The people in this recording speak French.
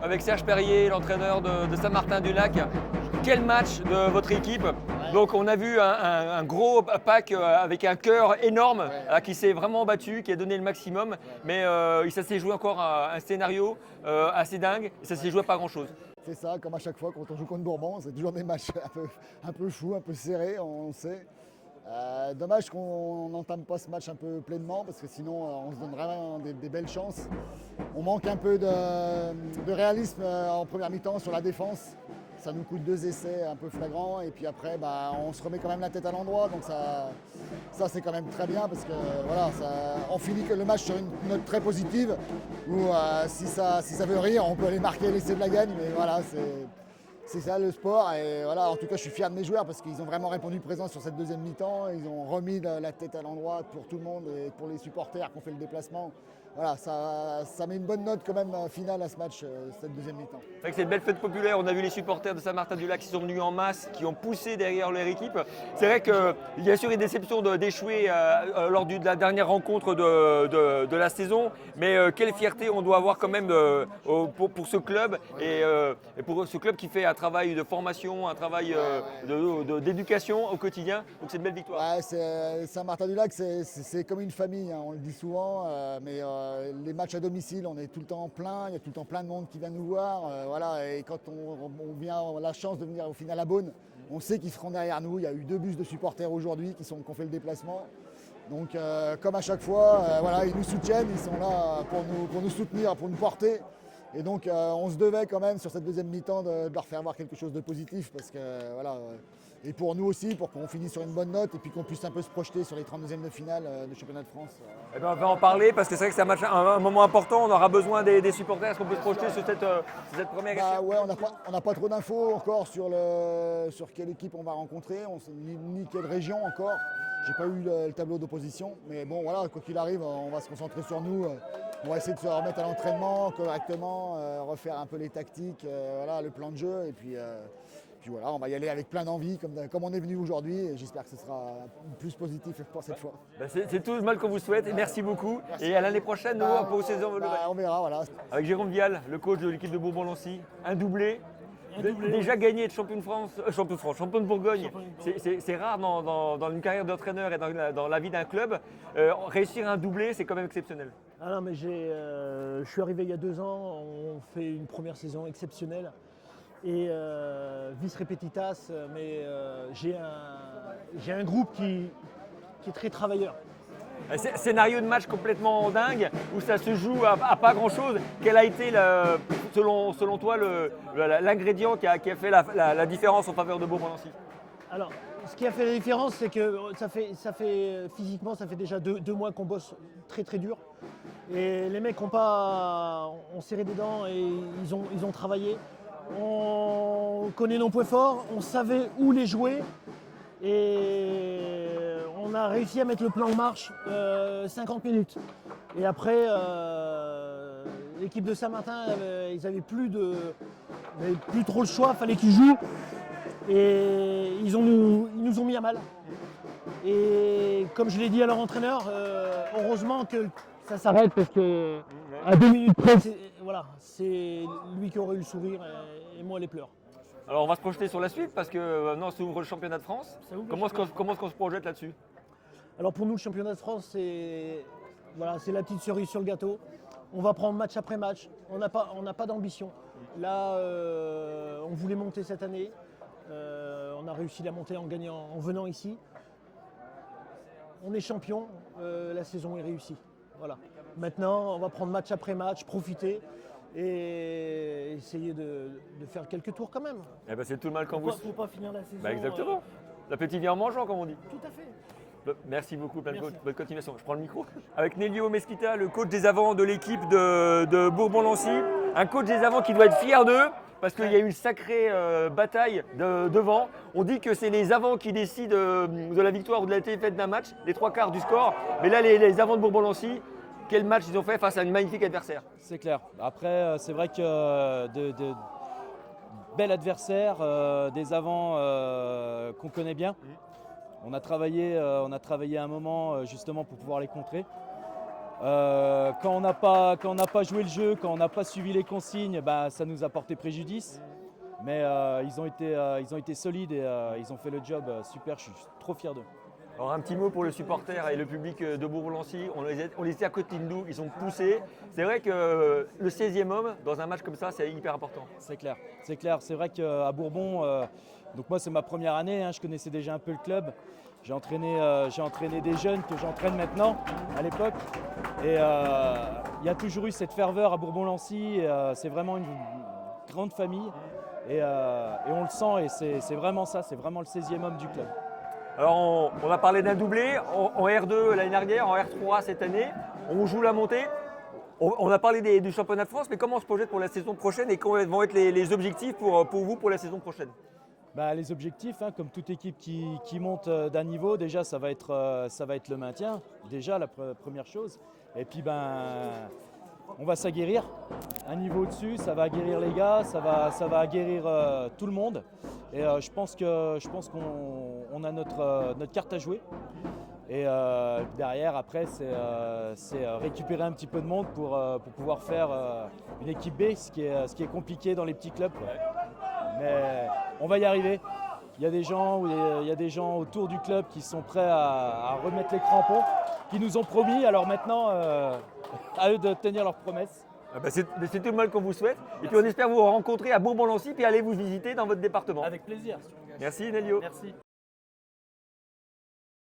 avec Serge Perrier, l'entraîneur de Saint-Martin-du-Lac. Quel match de votre équipe! Donc on a vu un gros pack avec un cœur énorme qui s'est vraiment battu, qui a donné le maximum. Mais ça s'est joué encore à un scénario assez dingue et ça s'est joué à pas grand-chose. C'est ça, comme à chaque fois quand on joue contre Bourbon, c'est toujours des matchs un peu fous, un peu serrés, on sait. Dommage qu'on n'entame pas ce match un peu pleinement parce que sinon on se donne vraiment des belles chances. On manque un peu de réalisme en première mi-temps sur la défense. Ça nous coûte 2 essais un peu flagrants et puis après on se remet quand même la tête à l'endroit. Donc ça c'est quand même très bien parce que voilà, on finit que le match sur une note très positive où si ça veut rire, on peut aller marquer l'essai de la gagne. Mais voilà, c'est ça le sport et voilà, en tout cas je suis fier de mes joueurs parce qu'ils ont vraiment répondu présent sur cette deuxième mi-temps. Ils ont remis la tête à l'endroit pour tout le monde et pour les supporters qui ont fait le déplacement. Voilà, ça met une bonne note quand même finale à ce match, cette deuxième mi-temps. C'est vrai que c'est une belle fête populaire. On a vu les supporters de Saint-Martin-du-Lac qui sont venus en masse, qui ont poussé derrière leur équipe. C'est vrai qu'il y a sûr une déception d'échouer lors de la dernière rencontre de la saison. Mais quelle fierté on doit avoir quand même pour ce club et pour ce club qui fait un travail de formation, un travail d'éducation au quotidien. Donc c'est une belle victoire. Ouais, Saint-Martin-du-Lac, c'est comme une famille, hein, on le dit souvent, mais les matchs à domicile, on est tout le temps plein, il y a tout le temps plein de monde qui vient nous voir. Voilà, et quand on a la chance de venir au final à Beaune, on sait qu'ils seront derrière nous. Il y a eu 2 bus de supporters aujourd'hui qui ont fait le déplacement. Donc comme à chaque fois, voilà, ils nous soutiennent, ils sont là pour nous soutenir, pour nous porter. Et donc on se devait quand même sur cette deuxième mi-temps de leur faire voir quelque chose de positif parce que voilà. Et pour nous aussi, pour qu'on finisse sur une bonne note et puis qu'on puisse un peu se projeter sur les 32e de finale du championnat de France. Eh ben, on va en parler parce que c'est vrai que c'est un moment important. On aura besoin des supporters. Est-ce qu'on peut se projeter sur cette première question? Ouais, on n'a pas trop d'infos encore sur quelle équipe on va rencontrer. On sait ni quelle région encore. J'ai pas eu le tableau d'opposition. Mais bon, voilà, quoi qu'il arrive, on va se concentrer sur nous. On va essayer de se remettre à l'entraînement correctement, refaire un peu les tactiques, voilà, le plan de jeu. Et puis voilà, on va y aller avec plein d'envie, comme on est venu aujourd'hui. Et j'espère que ce sera plus positif pour cette fois. C'est tout le mal qu'on vous souhaite. Et merci beaucoup. Merci. Et à l'année prochaine, nous, on peut aussi on verra, voilà. avec Jérôme Vial, le coach de l'équipe de Bourbon-Lancy, un doublé. Déjà gagné de champion de France, champion de Bourgogne. C'est rare dans une carrière d'entraîneur et dans la vie d'un club. Réussir un doublé, c'est quand même exceptionnel. Ah non, mais je suis arrivé il y a 2 ans, on fait une première saison exceptionnelle. Et vis repetitas, mais j'ai un groupe qui est très travailleur. Scénario de match complètement dingue, où ça se joue à pas grand-chose. Quel a été, selon toi, l'ingrédient qui a fait la différence en faveur de Bourbon-Lancy? Alors, ce qui a fait la différence, c'est que physiquement, ça fait déjà 2 mois qu'on bosse très très dur. Et les mecs ont serré des dents et ils ont travaillé. On connaît nos points forts, on savait où les jouer et on a réussi à mettre le plan en marche 50 minutes. Et après, l'équipe de Saint-Martin, ils n'avaient plus trop le choix, il fallait qu'ils jouent. Et ils nous ont mis à mal. Et comme je l'ai dit à leur entraîneur, heureusement que ça s'arrête parce que à 2 minutes près, c'est lui qui aurait eu le sourire et moi les pleurs. Alors on va se projeter sur la suite parce que maintenant s'ouvre le championnat de France. Comment est-ce qu'on se projette là-dessus? Alors pour nous, le championnat de France, c'est la petite cerise sur le gâteau. On va prendre match après match. On n'a pas d'ambition. Là, on voulait monter cette année. On a réussi la montée en venant ici. On est champion, la saison est réussie. Voilà. Maintenant, on va prendre match après match, profiter et essayer de faire quelques tours quand même. Eh ben, c'est tout le mal qu'on vous... Faut pas finir la saison. Exactement. L'appétit vient en mangeant, comme on dit. Tout à fait. Merci beaucoup, Merci. bonne continuation. Je prends le micro. Avec Nelio Mesquita, le coach des avants de l'équipe de Bourbon-Lancy. Un coach des avants qui doit être fier d'eux parce qu'il y a eu une sacrée bataille devant. On dit que c'est les avants qui décident de la victoire ou de la défaite d'un match, les 3/4 du score. Mais là, les avants de Bourbon-Lancy, quel match ils ont fait face à un magnifique adversaire. C'est clair. Après, c'est vrai que de bel adversaire, des avants qu'on connaît bien. On a travaillé un moment justement pour pouvoir les contrer. Quand on n'a pas joué le jeu, quand on n'a pas suivi les consignes, ça nous a porté préjudice. Mais ils ont été solides et ils ont fait le job super. Je suis trop fier d'eux. Alors un petit mot pour le supporter et le public de Bourbon-Lancy. On les était à côté de nous, ils ont poussé. C'est vrai que le 16e homme, dans un match comme ça, c'est hyper important. C'est clair. C'est vrai qu'à Bourbon, donc moi c'est ma première année, je connaissais déjà un peu le club. J'ai entraîné des jeunes que j'entraîne maintenant, à l'époque. Et il y a toujours eu cette ferveur à Bourbon-Lancy. C'est vraiment une grande famille. Et on le sent, et c'est vraiment ça, c'est vraiment le 16e homme du club. Alors on a parlé d'un doublé en R2 l'année dernière, en R3 cette année. On joue la montée. On a parlé du championnat de France, mais comment on se projette pour la saison prochaine et quels vont être les objectifs pour vous pour la saison prochaine? Les objectifs, comme toute équipe qui monte d'un niveau, déjà ça va être le maintien, déjà la première chose. Et puis on va s'aguerrir un niveau au-dessus, ça va aguerrir les gars, ça va aguerrir tout le monde. Et je pense qu'on a notre carte à jouer. Et derrière, après, c'est récupérer un petit peu de monde pour pouvoir faire une équipe B, ce qui est compliqué dans les petits clubs, quoi. Mais on va y arriver. Il y a des gens autour du club qui sont prêts à remettre les crampons, qui nous ont promis. Alors maintenant, à eux de tenir leurs promesses. C'est tout le mal qu'on vous souhaite. Et puis on espère vous rencontrer à Bourbon-Lancy puis aller vous visiter dans votre département. Avec plaisir. Merci Nelio. Merci.